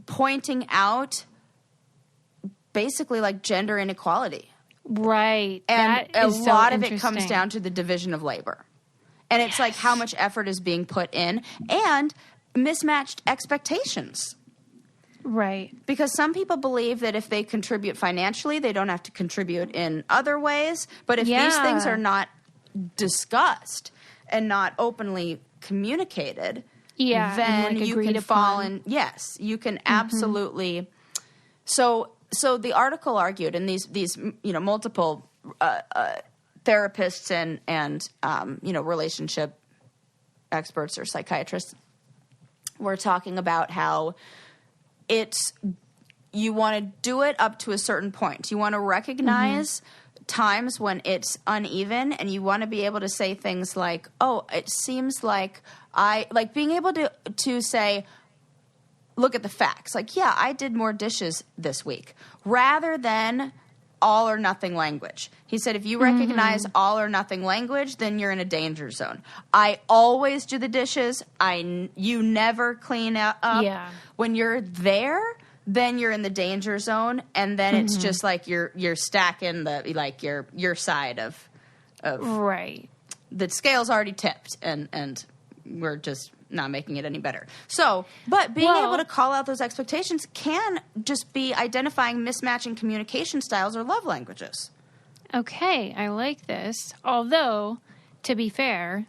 pointing out basically gender inequality. Right. And that a is lot so of it comes down to the division of labor. And it's how much effort is being put in, and mismatched expectations. Right. Because some people believe that if they contribute financially, they don't have to contribute in other ways. But if these things are not discussed and not openly communicated, then you can fall in. Yes, you can absolutely. So the article argued, and these multiple therapists and relationship experts or psychiatrists were talking about how you want to do it up to a certain point. You want to recognize times when it's uneven, and you want to be able to say things like, "Oh, it seems like being able to say." Look at the facts. I did more dishes this week. Rather than all or nothing language. He said, if you recognize all or nothing language, then you're in a danger zone. I always do the dishes. You never clean up. Yeah. When you're there, then you're in the danger zone, and then it's just like you're stacking your side of right. The scale's already tipped, and we're just not making it any better. So, but being able to call out those expectations can just be identifying mismatching communication styles or love languages. Okay, I like this. Although, to be fair,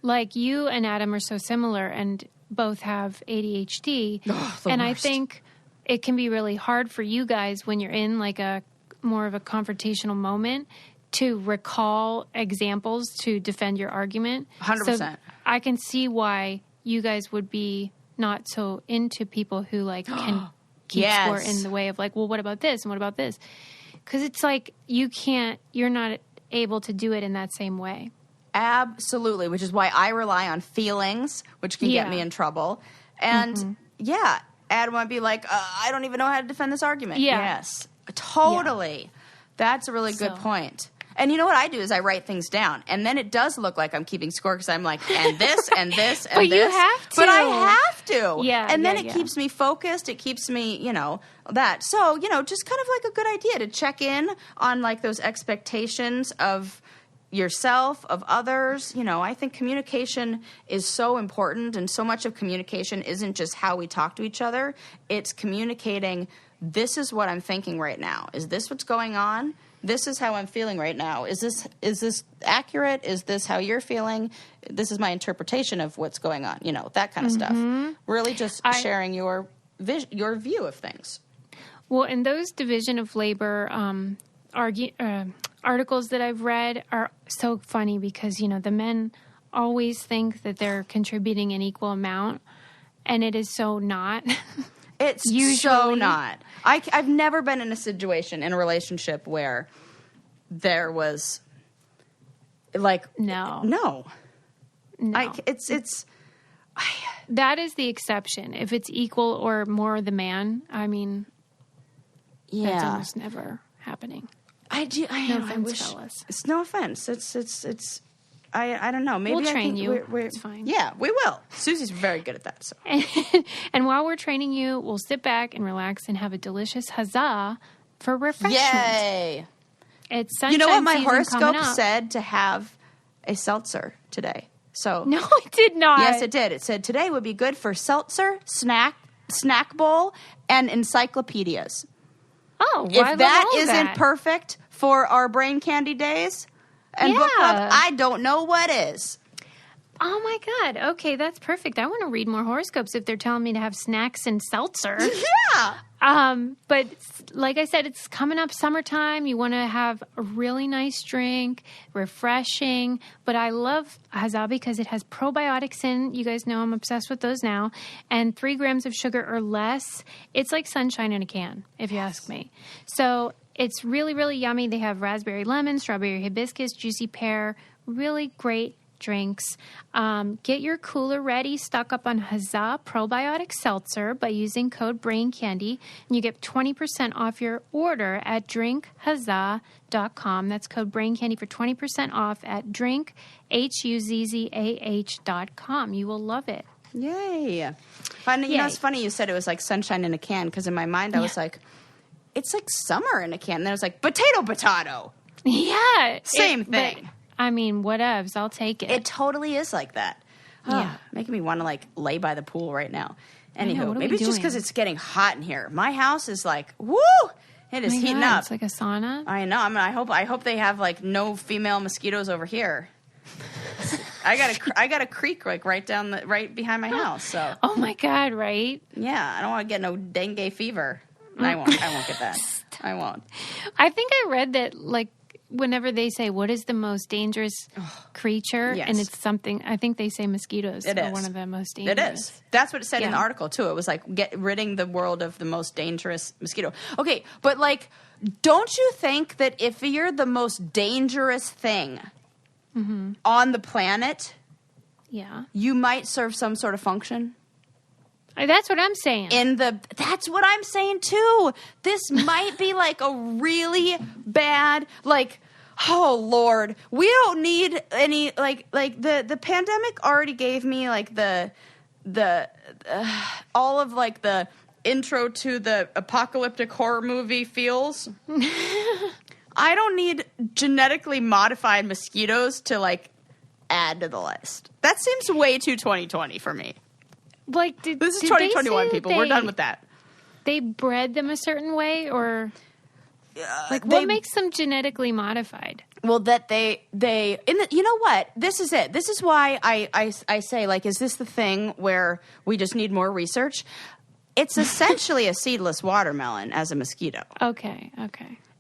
like you and Adam are so similar and both have ADHD, and I think it can be really hard for you guys when you're in like a more of a confrontational moment to recall examples to defend your argument. 100%. So I can see why you guys would be not so into people who like can keep score in the way of like, well, what about this and what about this? Because it's like you're not able to do it in that same way. Absolutely, which is why I rely on feelings, which can get me in trouble. And Adam might be like, I don't even know how to defend this argument. Yeah. Yes, totally. Yeah. That's a really good point. And you know what I do is I write things down, and then it does look like I'm keeping score because I'm like, and this, and this, and but this. You have to. But I have to. Yeah. And then it keeps me focused. It keeps me, that. So, just kind of like a good idea to check in on like those expectations of yourself, of others. I think communication is so important, and so much of communication isn't just how we talk to each other. It's communicating, this is what I'm thinking right now. Is this what's going on? This is how I'm feeling right now. Is this accurate? Is this how you're feeling? This is my interpretation of what's going on. That kind of stuff. Really just sharing your view of things. Well, and those division of labor articles that I've read are so funny because, the men always think that they're contributing an equal amount, and it is so not. It's so not. I've never been in a situation, in a relationship, where there was, like... No. That is the exception. If it's equal or more the man, that's almost never happening. No offense, fellas. It's no offense. It's I don't know. Maybe we'll train you. We're, it's fine. Yeah, we will. Susie's very good at that. So. And while we're training you, we'll sit back and relax and have a delicious huzzah for refreshment. Yay! It's sunshine. You know what my season horoscope said? To have a seltzer today. So no, it did not. Yes, it did. It said today would be good for seltzer, snack bowl, and encyclopedias. Oh, well, if that isn't perfect for our brain candy days and book club, I don't know what is. Oh my God. Okay, that's perfect. I want to read more horoscopes if they're telling me to have snacks and seltzer. Yeah. But like I said, it's coming up summertime. You want to have a really nice drink, refreshing. But I love Huzzah because it has probiotics in. You guys know I'm obsessed with those now. And 3 grams of sugar or less. It's like sunshine in a can, if you ask me. So it's really, really yummy. They have raspberry lemon, strawberry hibiscus, juicy pear. Really great drinks. Get your cooler ready, stock up on Huzzah Probiotic Seltzer by using code BRAINCANDY, and you get 20% off your order at drinkhuzzah.com. That's code BRAINCANDY for 20% off at drinkhuzzah.com. You will love it. Yay. And you know, it's funny you said it was like sunshine in a can, because in my mind I was like, it's like summer in a can. And then I was like, potato. Yeah. Same thing. Whatevs. I'll take it. It totally is like that. Making me want to like lay by the pool right now. Anywho, maybe it's just because it's getting hot in here. My house is like, woo! It is heating up. It's like a sauna. I know. I hope they have like no female mosquitoes over here. I got a creek like right behind my house. So. Oh my God! Right? Yeah, I don't want to get no dengue fever. I won't get that. I won't. I think I read that like. Whenever they say, what is the most dangerous creature? Yes. And it's something, I think they say mosquitoes are one of the most dangerous. It is. That's what it said in the article, too. It was like, ridding the world of the most dangerous mosquito. Okay, but like, don't you think that if you're the most dangerous thing on the planet, you might serve some sort of function? That's what I'm saying. That's what I'm saying too. This might be like a really bad, like, oh Lord, we don't need any, like the pandemic already gave me like the all of like the intro to the apocalyptic horror movie feels. I don't need genetically modified mosquitoes to like add to the list. That seems way too 2020 for me. Like, this is 2021, people. We're done with that. They bred them a certain way, or what makes them genetically modified? Well, that you know what? This is it. This is why I say, like, is this the thing where we just need more research? It's essentially a seedless watermelon as a mosquito. Okay.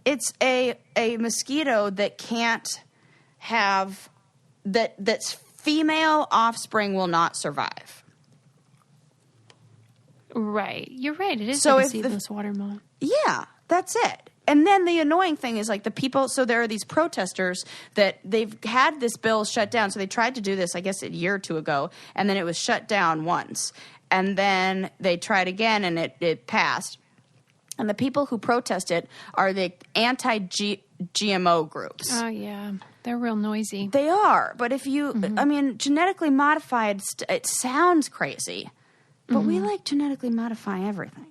It's a mosquito that can't have that's female offspring will not survive. Right. You're right. It is so like a seedless watermelon. Yeah, that's it. And then the annoying thing is, like, the people, so there are these protesters that they've had this bill shut down. So they tried to do this, I guess, a year or two ago, and then it was shut down once. And then they tried again, and it passed. And the people who protest it are the anti-GMO groups. Oh, yeah. They're real noisy. They are. But if you, I mean, genetically modified, it sounds crazy. But we like genetically modify everything.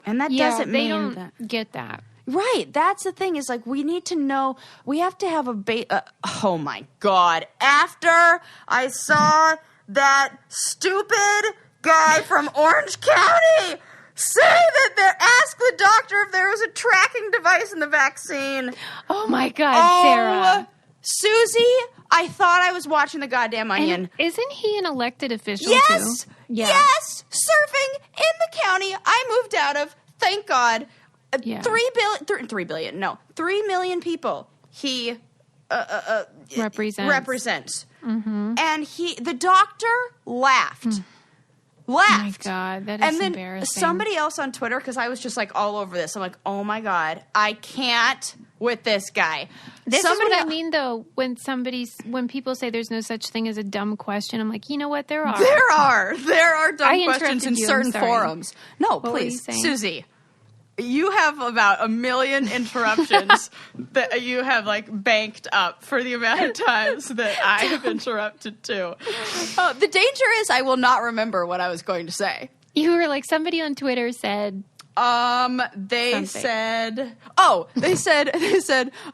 And that doesn't mean don't that. Get that. Right. That's the thing is, like, we need to know, we have to have oh my God. After I saw that stupid guy from Orange County say that ask the doctor if there was a tracking device in the vaccine. Oh my God, Sarah. Susie, I thought I was watching the goddamn Onion. And isn't he an elected official too? Yes. Yes. Surfing in the county I moved out of. Thank God. 3 million people he represents. Mm-hmm. And the doctor laughed. Oh my God, that is and then embarrassing. Somebody else on Twitter, because I was just like all over this. I'm like, oh my God, I can't with this guy. This is what I mean, though, when people say there's no such thing as a dumb question. I'm like, you know what? There are. There are dumb questions in certain forums. No, what please, Susie. You have about 1 million interruptions that you have like banked up for the amount of times that I have interrupted too. The danger is I will not remember what I was going to say. You were like, somebody on Twitter said. They said,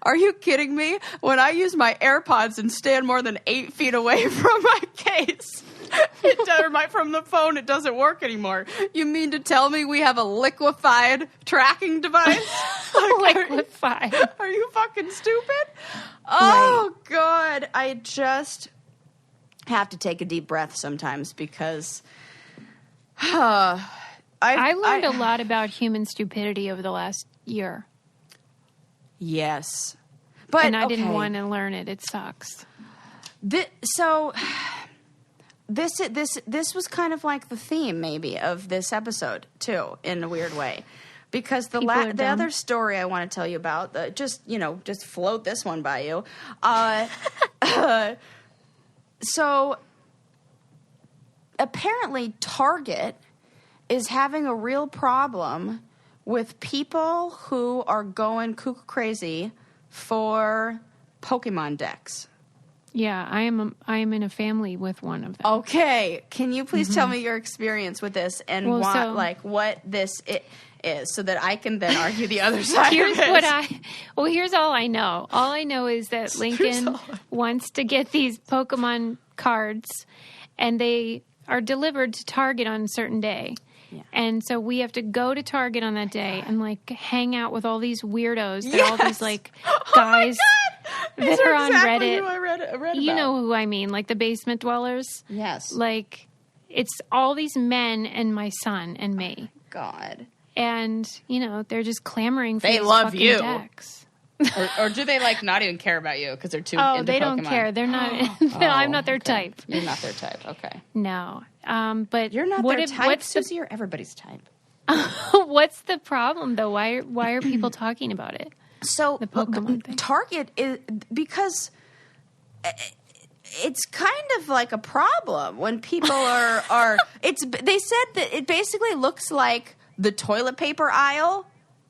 are you kidding me? When I use my AirPods and stand more than 8 feet away from my case, from the phone, it doesn't work anymore. You mean to tell me we have a liquefied tracking device? Liquefied. Are you fucking stupid? Oh, right. God. I just have to take a deep breath sometimes because I learned a lot about human stupidity over the last year. Yes. And I didn't want to learn it. It sucks. This was kind of like the theme, maybe, of this episode, too, in a weird way. Because the other story I want to tell you about, just float this one by you. So, apparently, Target is having a real problem with people who are going cuckoo crazy for Pokemon decks. Yeah, I am in a family with one of them. Okay, can you please tell me your experience with this and what this is, so that I can then argue the other side of it? Here's all I know. All I know is that Lincoln wants to get these Pokemon cards, and they are delivered to Target on a certain day. Yeah. And so we have to go to Target on that day and like hang out with all these weirdos that all these like guys that are on Reddit. Who I read about. You know who I mean, like the basement dwellers. Yes. Like it's all these men and my son and me. God. And they're just clamoring for these fucking you. Decks. or do they like not even care about you because they're too into they don't Pokemon? Care. They're not. I'm not their type. You're not their type. Okay. No. But you're not their type, Susie. You're everybody's type. What's the problem though? Why are people talking about it? So the Pokemon thing. Target is because it's kind of like a problem when people are they said that it basically looks like the toilet paper aisle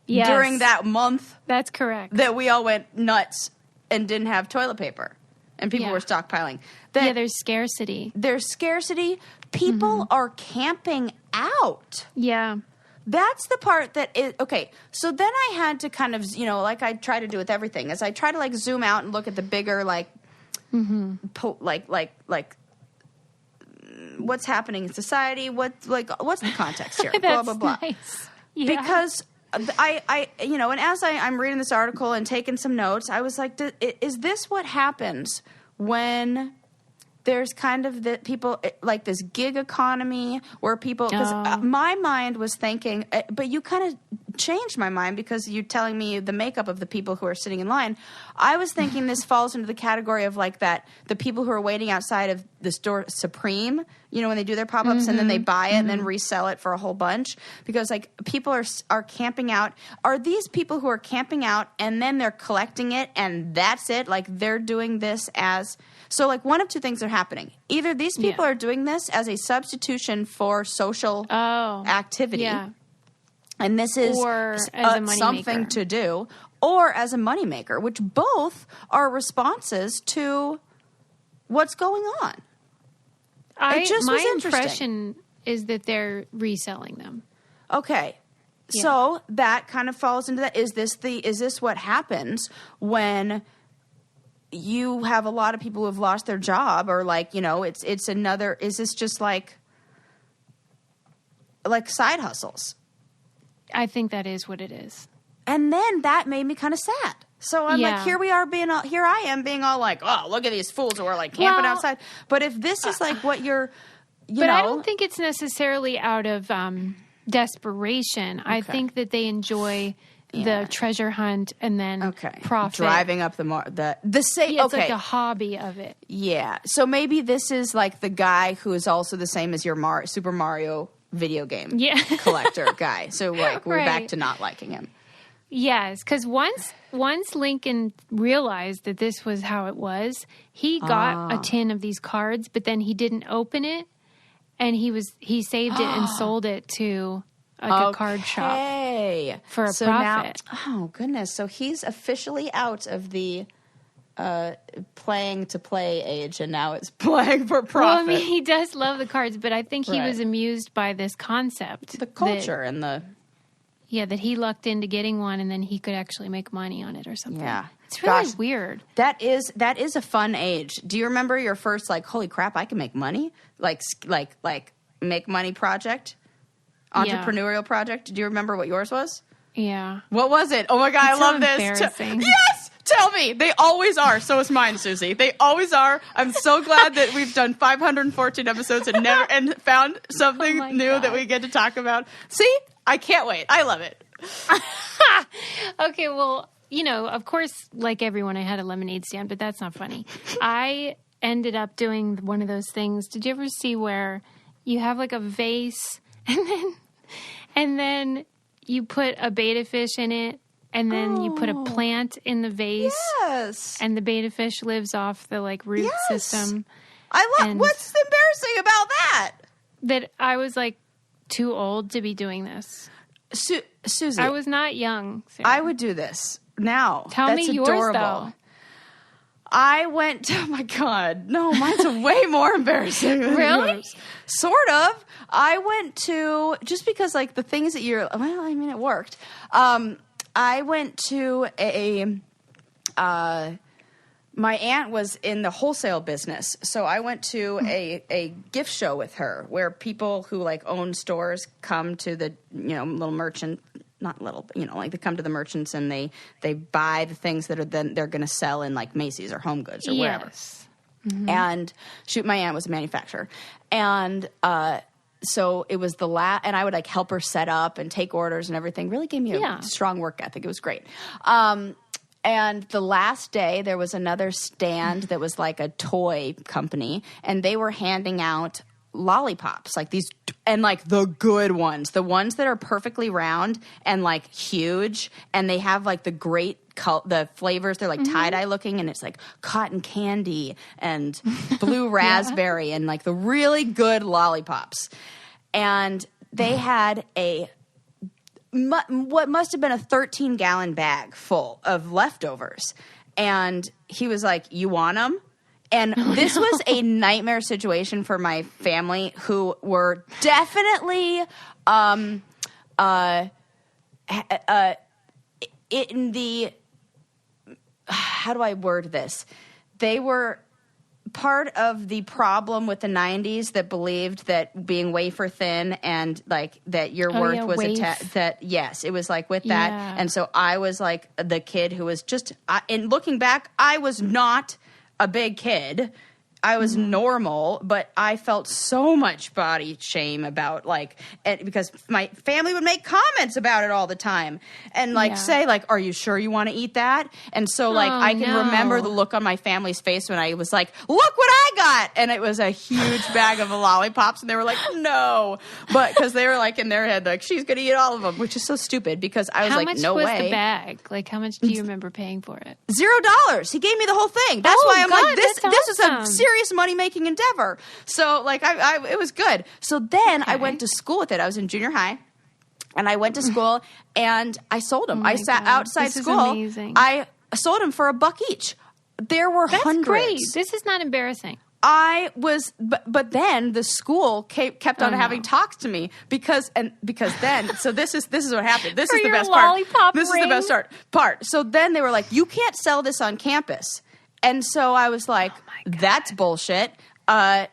during that month. That's correct. That we all went nuts and didn't have toilet paper and people were stockpiling. There's scarcity. There's scarcity. People are camping out. Yeah. That's the part that is okay. So then I had to kind of, like I try to do with everything, is I try to like zoom out and look at the bigger like what's happening in society, what's the context here, blah blah blah. Nice. Yeah. Because I and as I'm reading this article and taking some notes, I was like, is this what happens when there's kind of the people like this gig economy where people, because my mind was thinking, but you kind of changed my mind because you're telling me the makeup of the people who are sitting in line. I was thinking this falls into the category of like that, the people who are waiting outside of the store Supreme, when they do their pop-ups and then they buy it and then resell it for a whole bunch, because like people are camping out. Are these people who are camping out and then they're collecting it and that's it? Like they're doing this as... So, like, one of two things are happening. Either these people are doing this as a substitution for social activity, and this is or as a money something maker. To do, or as a moneymaker, which both are responses to what's going on. My impression is that they're reselling them. Okay. Yeah. So that kind of falls into that. Is this what happens when you have a lot of people who have lost their job, or like, it's another, is this just like side hustles? I think that is what it is. And then that made me kind of sad. So I'm like, here I am being all like, oh, look at these fools who are like camping outside. But if this is like what you're, but I don't think it's necessarily out of desperation. Okay. I think that they enjoy the treasure hunt and then profit. Driving up the same. Yeah, it's like a hobby of it. Yeah. So maybe this is like the guy who is also the same as your Super Mario video game collector guy. So like we're back to not liking him. Yes, because once Lincoln realized that this was how it was, he got a tin of these cards, but then he didn't open it, and he saved it and sold it to a card shop for a profit. Oh goodness! So he's officially out of the playing to play age, and now it's playing for profit. Well, I mean, he does love the cards, but I think he was amused by this concept, the culture, and the that he lucked into getting one, and then he could actually make money on it or something. Yeah, it's really weird. That is a fun age. Do you remember your first like, holy crap, I can make money? Like make money project? Entrepreneurial project. Do you remember what yours was? Yeah. What was it? Oh my God, I love this. Yes! Tell me. They always are. So is mine, Susie. They always are. I'm so glad that we've done 514 episodes and found something new that we get to talk about. See? I can't wait. I love it. Okay, well, of course, like everyone, I had a lemonade stand, but that's not funny. I ended up doing one of those things. Did you ever see where you have like a vase and then you put a betta fish in it, and then you put a plant in the vase. Yes. And the betta fish lives off the like root system. I love. What's embarrassing about that? That I was like too old to be doing this. Susie, I was not young. Sarah. I would do this now. Tell me yours, adorable. though. I went to, oh my God, no, mine's way more embarrassing than Really? yours. Sort of. I went to, just because like the things that it worked. I went to my aunt was in the wholesale business. So I went to a gift show with her where people who like own stores come to the, little merchant, not little, but, like they come to the merchants and they buy the things that are then they're going to sell in like Macy's or Home Goods or wherever. Mm-hmm. And my aunt was a manufacturer. And, so it was and I would like help her set up and take orders and everything. Really gave me a strong work ethic. It was great. And the last day there was another stand that was like a toy company, and they were handing out lollipops, like these, and like the good ones, the ones that are perfectly round and like huge, and they have like the great the flavors. They're like tie-dye looking, and it's like cotton candy and blue raspberry and like the really good lollipops. And they had what must have been a 13-gallon bag full of leftovers. And he was like, "You want them?" And this was a nightmare situation for my family, who were definitely in the, how do I word this? They were part of the problem with the 90s that believed that being wafer thin and like that your worth was that yes, it was like with that. And so I was like the kid who was just, and looking back, I was not a big kid. I was normal, but I felt so much body shame about like, because my family would make comments about it all the time and like say like, "Are you sure you want to eat that?" And so like I can remember the look on my family's face when I was like, "Look what I got!" And it was a huge bag of lollipops, and they were like, "No," but because they were like in their head like, "She's gonna eat all of them," which is so stupid because I was how like, much "No was way." The bag? Like, how much do you remember paying for it? $0. He gave me the whole thing. That's why I'm like, this is a awesome. serious money-making endeavor. So like it was good. So then I went to school with it. I was in junior high, and I went to school and I sold them. I sat outside school. Amazing. I sold them for $1 each. There were hundreds. Great. This is not embarrassing. I was, but then the school kept on having talks to me because then, so this is what happened. This is the best part. This is the best part. So then they were like, "You can't sell this on campus." And so I was like, "That's bullshit."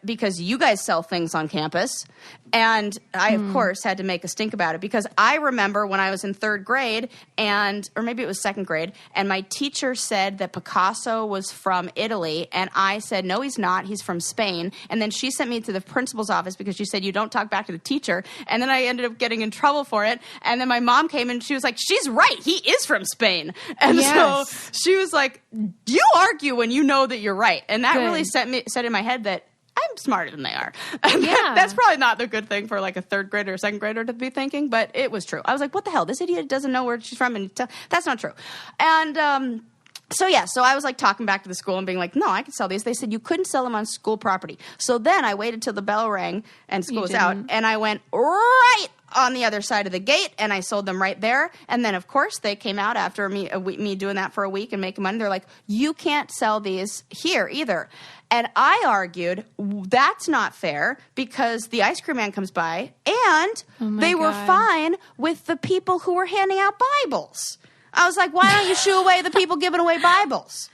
Because you guys sell things on campus. And I, of course, had to make a stink about it because I remember when I was in 3rd grade or maybe it was 2nd grade, and my teacher said that Picasso was from Italy, and I said, "No, he's not. He's from Spain." And then she sent me to the principal's office because she said, "You don't talk back to the teacher." And then I ended up getting in trouble for it. And then my mom came and she was like, "She's right. He is from Spain." And so she was like, "You argue when you know that you're right." And that really set in my head that I'm smarter than they are. And that's probably not the good thing for like a 3rd grader or 2nd grader to be thinking, but it was true. I was like, "What the hell? This idiot doesn't know where she's from." And that's not true. And so I was like talking back to the school and being like, "No, I can sell these." They said you couldn't sell them on school property. So then I waited till the bell rang and school was out, and I went right on the other side of the gate, and I sold them right there. And then, of course, they came out after me doing that for a week and making money. They're like, "You can't sell these here either." And I argued, that's not fair because the ice cream man comes by, and they were fine with the people who were handing out Bibles. I was like, "Why don't you shoo away the people giving away Bibles?"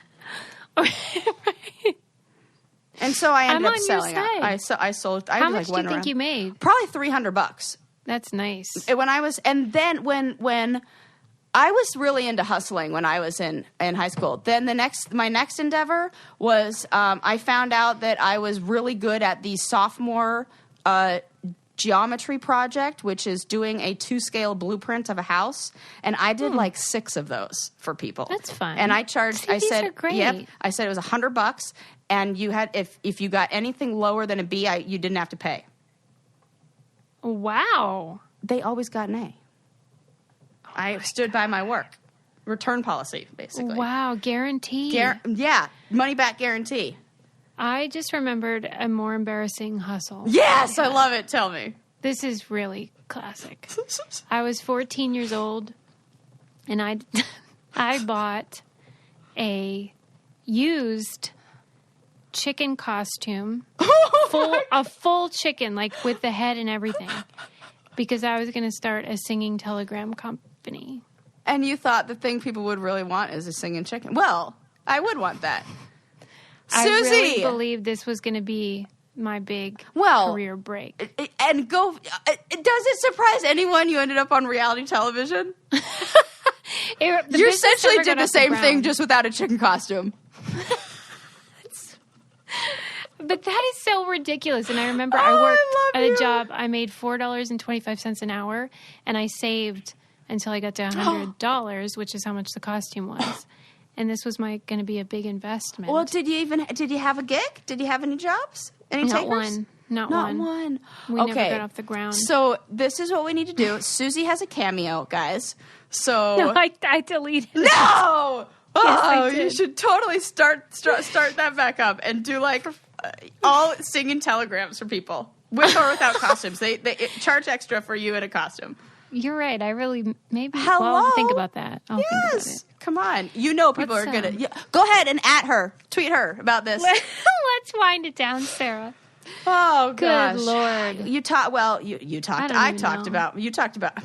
And so I ended up selling it. I sold. How much do you think you made? Probably $300. That's nice. When I was, and then when I was really into hustling when I was in high school. Then my next endeavor was I found out that I was really good at the sophomore geometry project, which is doing a 2-scale blueprint of a house, and I did like 6 of those for people. That's fun. And I charged. See, these are great. Yep. I said it was $100, and you had if you got anything lower than a B, you didn't have to pay. Wow. They always got an A. I stood by my work. Return policy, basically. Wow, guarantee. Money back guarantee. I just remembered a more embarrassing hustle. Yes, I love it. Tell me. This is really classic. I was 14 years old, and I bought a used chicken costume, a full chicken, like with the head and everything, because I was going to start a singing telegram company. And you thought the thing people would really want is a singing chicken. Well, I would want that. Susie! I really believed this was going to be my big career break. And does it surprise anyone you ended up on reality television? You essentially did the same thing, just without a chicken costume. But that is so ridiculous. And I remember I worked at a job. I made $4.25 an hour, and I saved until I got to $100, which is how much the costume was. And this was going to be a big investment. Well, did you have a gig? Did you have any jobs? Any takers? Not one. Not one. We never got off the ground. So this is what we need to do. Susie has a cameo, guys. So No, I deleted it. No! I Oh, did. you should totally start that back up and do like all singing telegrams for people with or without costumes. They charge extra for you in a costume. You're right. I really maybe. Hello? Well, I'll think about that. I'll think about it. Yes, come on. You know people Let's, are good at. Yeah. Go ahead and at her, tweet her about this. Let's wind it down, Sarah. Oh gosh, Good Lord. You talked. Well, you talked. I talked about.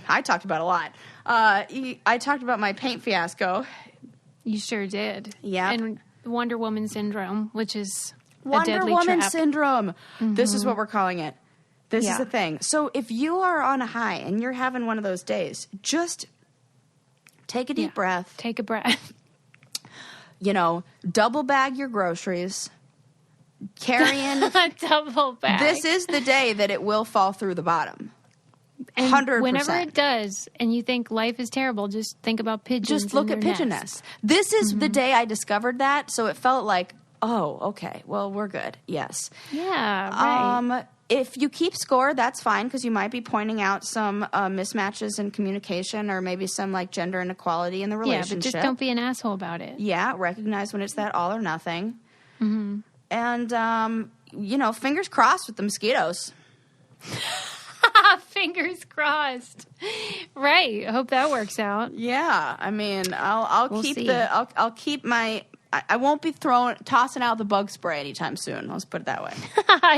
I talked about a lot. I talked about my paint fiasco. You sure did. Yeah. And Wonder Woman syndrome, which is a Wonder deadly Woman trap. syndrome. This is what we're calling it. This is Yeah. the thing. So if you are on a high and you're having one of those days, just take a deep breath. Take a breath. Double bag your groceries. Carry in. A double bag. This is the day that it will fall through the bottom. And 100%. Whenever it does, and you think life is terrible, just think about pigeons. Just look and at their pigeon nests. nests. This is the day I discovered that, so it felt like, oh, okay, well, we're good. Yes. Yeah, right. If you keep score, that's fine, because you might be pointing out some mismatches in communication or maybe some like gender inequality in the relationship. Yeah, but just don't be an asshole about it. Yeah, recognize when it's that all or nothing. Mm-hmm. And, fingers crossed with the mosquitoes. Fingers crossed. Right. I hope that works out. Yeah, I mean, I'll We'll keep see. I'll keep my. I won't be tossing out the bug spray anytime soon. Let's put it that way.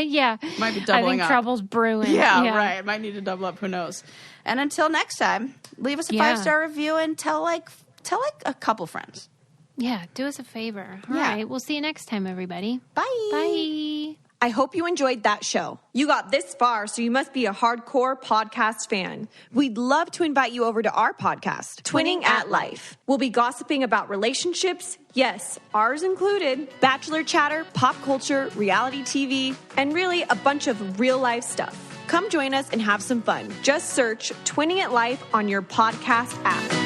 Yeah. Might be I doubling think up. trouble's brewing. Yeah, right. Might need to double up. Who knows? And until next time, leave us a 5-star review and tell a couple friends. Yeah, do us a favor. All Yeah. right. We'll see you next time, everybody. Bye. Bye. I hope you enjoyed that show. You got this far, so you must be a hardcore podcast fan. We'd love to invite you over to our podcast, Twinning at Life. We'll be gossiping about relationships, yes, ours included, bachelor chatter, pop culture, reality TV, and really a bunch of real life stuff. Come join us and have some fun. Just search Twinning at Life on your podcast app.